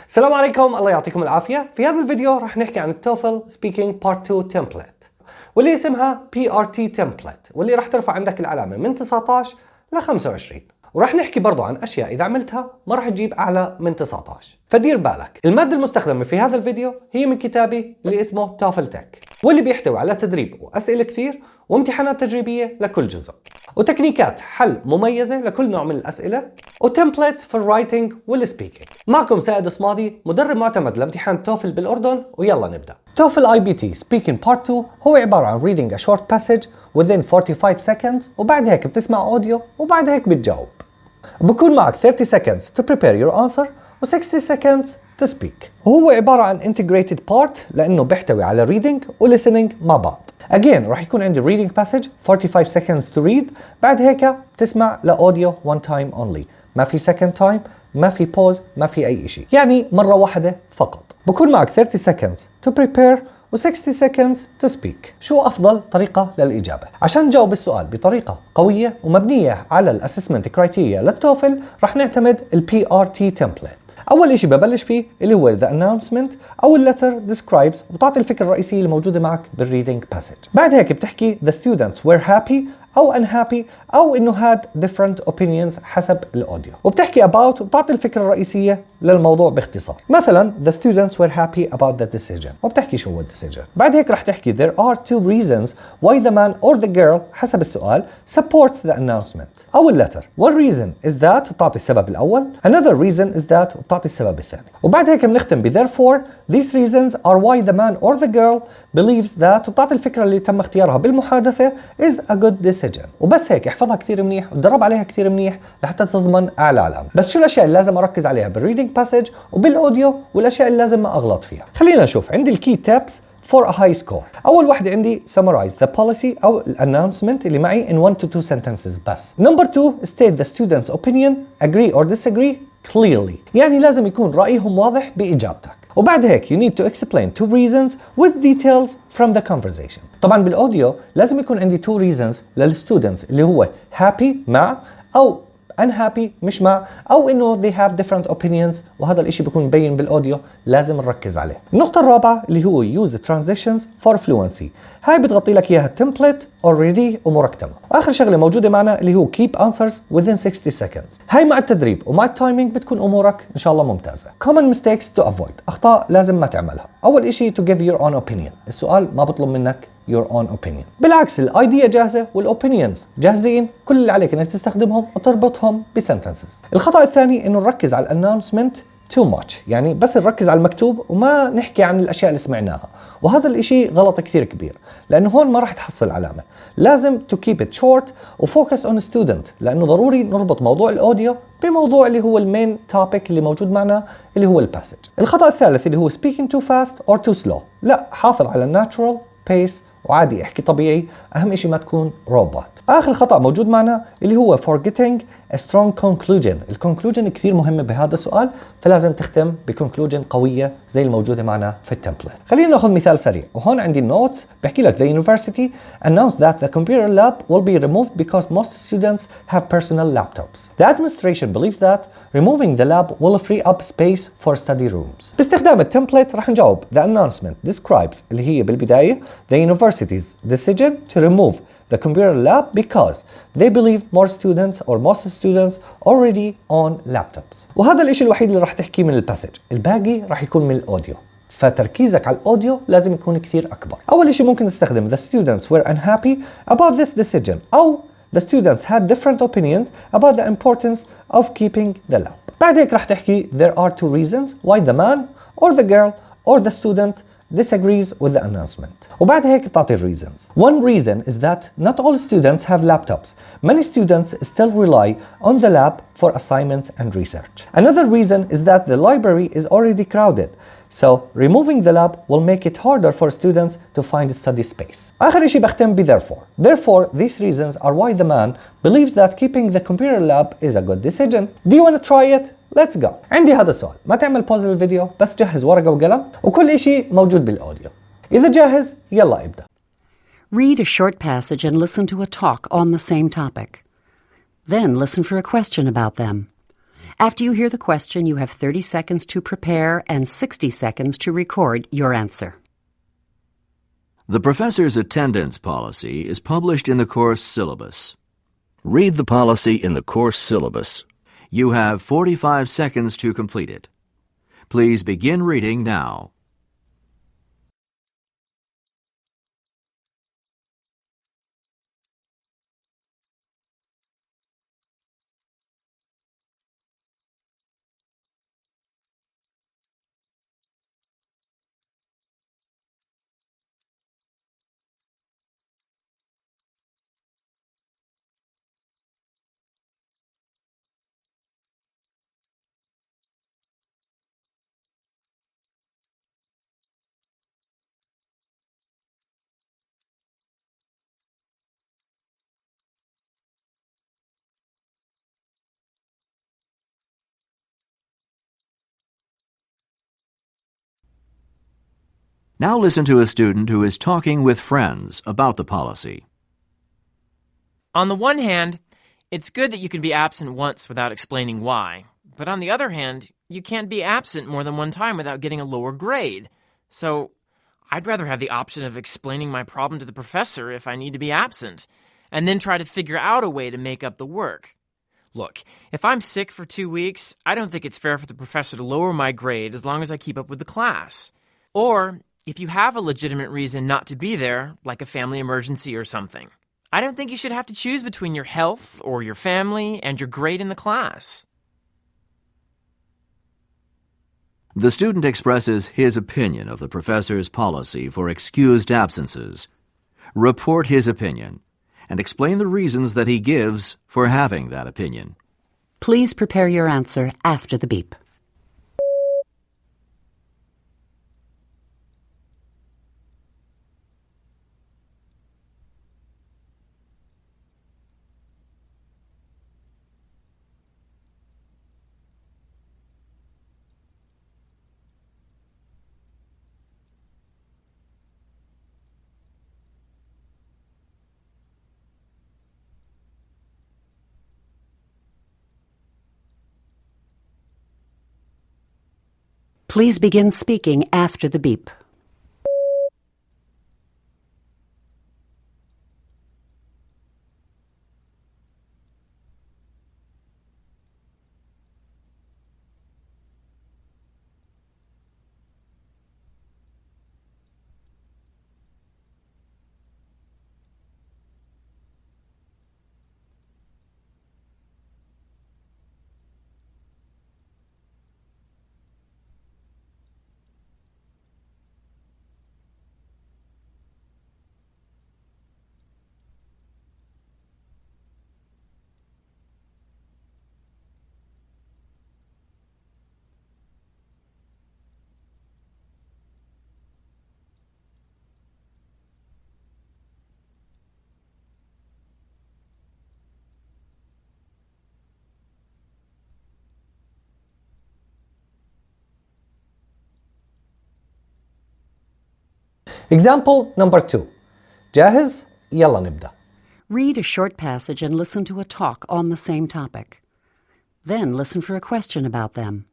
السلام عليكم، الله يعطيكم العافية. في هذا الفيديو رح نحكي عن TOEFL Speaking Part 2 Template واللي اسمها PRT Template، واللي رح ترفع عندك العلامة من 19 ل 25. ورح نحكي برضو عن أشياء إذا عملتها ما رح تجيب أعلى من 19. فدير بالك، المادة المستخدمة في هذا الفيديو هي من كتابي اللي اسمه TOEFL Tech، واللي بيحتوي على تدريب وأسئلة كثير وامتحانات تجريبية لكل جزء، وتكنيكات حل مميزة لكل نوع من الأسئلة، وتمبلتس في الرايتنج والسبيكينج. معكم سائد صمادي، مدرب معتمد لامتحان توفل بالأردن، ويلا نبدأ. TOEFL iBT Speaking Part 2 هو عبارة عن reading a short passage within 45 seconds، وبعد هيك بتسمع أوديو، وبعد هيك بتجاوب. بكون معك 30 seconds to prepare your answer و 60 seconds to speak. وهو عبارة عن integrated part لأنه بيحتوي على reading و listening مع بعض. Again راح يكون عندي reading passage 45 seconds to read، بعد هيك بتسمع لأوديو one time only، ما في second time، ما في pause، ما في أي شيء، يعني مرة واحدة فقط. بكون معك 30 seconds to prepare و 60 seconds to speak. شو أفضل طريقة للإجابة؟ عشان نجاوب السؤال بطريقة قوية ومبنية على الأسسمنت كرايتيريا للتوفل رح نعتمد ال PRT template. أول إشي ببلش فيه اللي هو the announcement أو letter describes، وبتعطي الفكرة الرئيسية اللي موجودة معك بالreading passage. بعد هيك بتحكي the students were happy أو unhappy أو إنه had different opinions حسب الأوديو، وبتحكي about وبتعطي الفكرة الرئيسية للموضوع باختصار. مثلا the students were happy about the decision، وبتحكي شو هو الديسيجن. بعد هيك رح تحكي there are two reasons why the man or the girl حسب السؤال supports the announcement أو letter. one reason is that وبتعطي السبب الأول، another reason is that وبتعطي السبب الثاني. وبعد هيك بنختم ب therefore these reasons are why the man or the girl believes that وبتعطي الفكرة اللي تم اختيارها بالمحادثة is a good decision. وبس هيك احفظها كثير منيح وتدرب عليها كثير منيح لحتى تضمن اعلى علامه. بس شو الاشياء اللي لازم اركز عليها بالريدنج باسج وبالاوديو، والاشياء اللي لازم ما اغلط فيها؟ خلينا نشوف. عندي الكي تيبس for a high score. اول وحده عندي summarize the policy او الannouncement اللي معي in 1 to 2 sentences بس. number 2 state the student's opinion agree or disagree clearly، يعني لازم يكون رايهم واضح باجابتك. وبعد هيك you need to explain two reasons with details from the conversation. طبعا بالاوديو لازم يكون عندي two reasons للستودنتس اللي هو happy مع او unhappy مش مع، او انه they have different opinions، وهذا الاشي بيكون مبين بالاوديو لازم نركز عليه. النقطة الرابعة اللي هو use transitions for fluency، هاي بتغطي لك اياها التمبلت already ومركبة. واخر شغلة موجودة معنا اللي هو keep answers within 60 seconds. هاي مع التدريب ومع التايمينج بتكون امورك ان شاء الله ممتازة. common mistakes to avoid، اخطاء لازم ما تعملها. اول اشي to give your own opinion، السؤال ما بطلب منك your own opinion. بالعكس الايديا جاهزة والاوبينيونز جاهزين، كل اللي عليك انك تستخدمهم وتربطهم بسنتنسز. الخطأ الثاني انه نركز على الانونسمنت too much، يعني بس نركز على المكتوب وما نحكي عن الاشياء اللي سمعناها، وهذا الاشي غلط كثير كبير لانه هون ما راح تحصل علامة. لازم to keep it short وفوكس on student، لانه ضروري نربط موضوع الاوديو بموضوع اللي هو المين توبيك اللي موجود معنا اللي هو الباسج. الخطأ الثالث اللي هو speaking too fast or too slow، لا، حافظ على natural pace وعادي احكي طبيعي، اهم اشي ما تكون روبوت. اخر خطأ موجود معنا اللي هو forgetting a strong conclusion. الكونكلوجن كثير مهمة بهذا السؤال، فلازم تختم بكونكلوجن قوية زي الموجودة معنا في التمبلت. خلينا ناخذ مثال سريع، وهون عندي النوتس بحكي لك the university announced that the computer lab will be removed because most students have personal laptops. The administration believes that removing the lab will free up space for study rooms. باستخدام التمبلت رح نجاوب the announcement describes اللي هي بالبداية the university's decision to remove the computer lab because they believe more students or most students already on laptops. وهذا الاشي الوحيد اللي راح تحكيه من الباسج، الباقي راح يكون من الاوديو، فتركيزك على الاوديو لازم يكون كثير اكبر. اول اشي ممكن نستخدم the students were unhappy about this decision او the students had different opinions about the importance of keeping the lab. بعد هيك راح تحكي there are two reasons why the man or the girl or the student disagrees with the announcement. وبعد هيك بتعطي reasons. One reason is that not all students have laptops. Many students still rely on the lab for assignments and research. Another reason is that the library is already crowded. So removing the lab will make it harder for students to find study space. آخر شيء بختم ب therefore. Therefore, these reasons are why the man believes that keeping the computer lab is a good decision. Do you want to try it? Let's go. عندي هذا السؤال، ما تعمل بوز للفيديو، بس جهز ورقة وقلم وكل إشي موجود بالأوديو. إذا جاهز يلا ابدأ. Read a short passage and listen to a talk on the same topic. Then listen for a question about them. After you hear the question, you have 30 seconds to prepare and 60 seconds to record your answer. The professor's attendance policy is published in the course syllabus. Read the policy in the course syllabus. You have 45 seconds to complete it. Please begin reading now. Now listen to a student who is talking with friends about the policy. On the one hand, it's good that you can be absent once without explaining why. But on the other hand, you can't be absent more than one time without getting a lower grade. So I'd rather have the option of explaining my problem to the professor if I need to be absent, and then try to figure out a way to make up the work. Look, if I'm sick for 2 weeks, I don't think it's fair for the professor to lower my grade as long as I keep up with the class. Or if you have a legitimate reason not to be there, like a family emergency or something, I don't think you should have to choose between your health or your family and your grade in the class. The student expresses his opinion of the professor's policy for excused absences. Report his opinion and explain the reasons that he gives for having that opinion. Please prepare your answer after the beep. Please begin speaking after the beep. Example number 2. جاهز؟ يلا نبدأ. Read a short passage and listen to a talk on the same topic. Then listen for a question about them.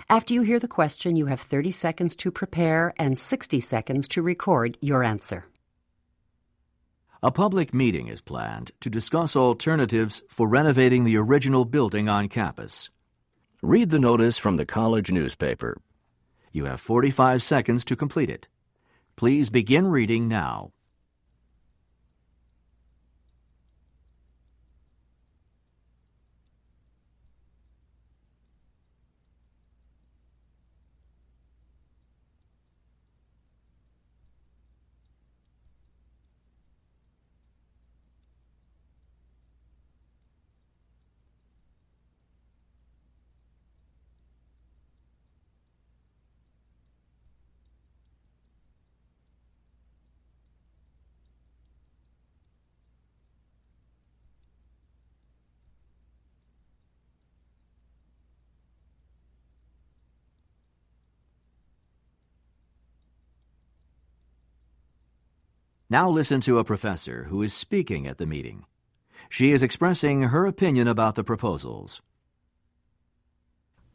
After you hear the question, you have 30 seconds to prepare and 60 seconds to record your answer. A public meeting is planned to discuss alternatives for renovating the original building on campus. Read the notice from the college newspaper. You have 45 seconds to complete it. Please begin reading now. Now listen to a professor who is speaking at the meeting. She is expressing her opinion about the proposals.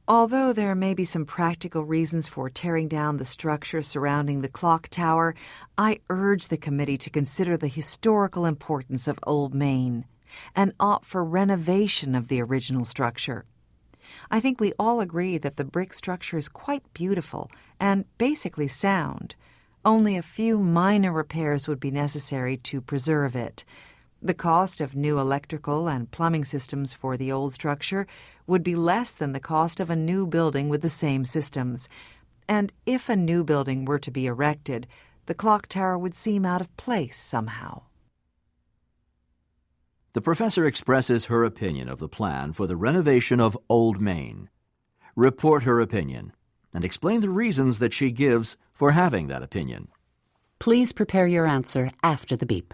Although there may be some practical reasons for tearing down the structure surrounding the clock tower, I urge the committee to consider the historical importance of Old Main and opt for renovation of the original structure. I think we all agree that the brick structure is quite beautiful and basically sound. Only a few minor repairs would be necessary to preserve it. The cost of new electrical and plumbing systems for the old structure would be less than the cost of a new building with the same systems. And if a new building were to be erected, the clock tower would seem out of place somehow. The professor expresses her opinion of the plan for the renovation of Old Main. Report her opinion and explain the reasons that she gives for having that opinion. Please prepare your answer after the beep.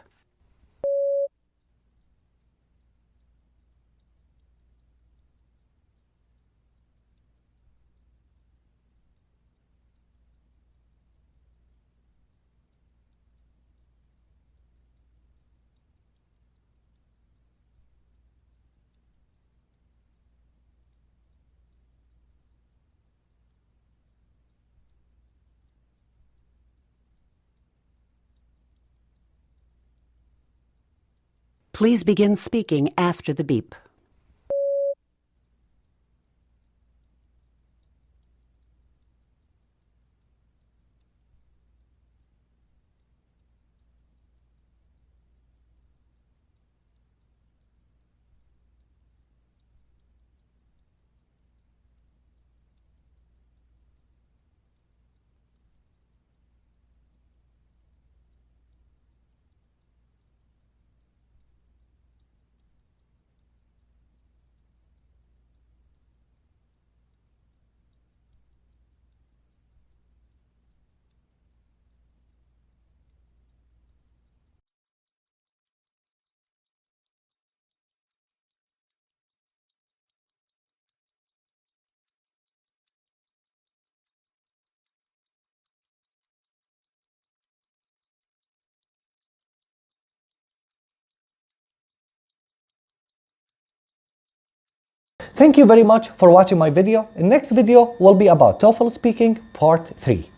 Please begin speaking after the beep. Thank you very much for watching my video. The next video will be about TOEFL speaking part 3.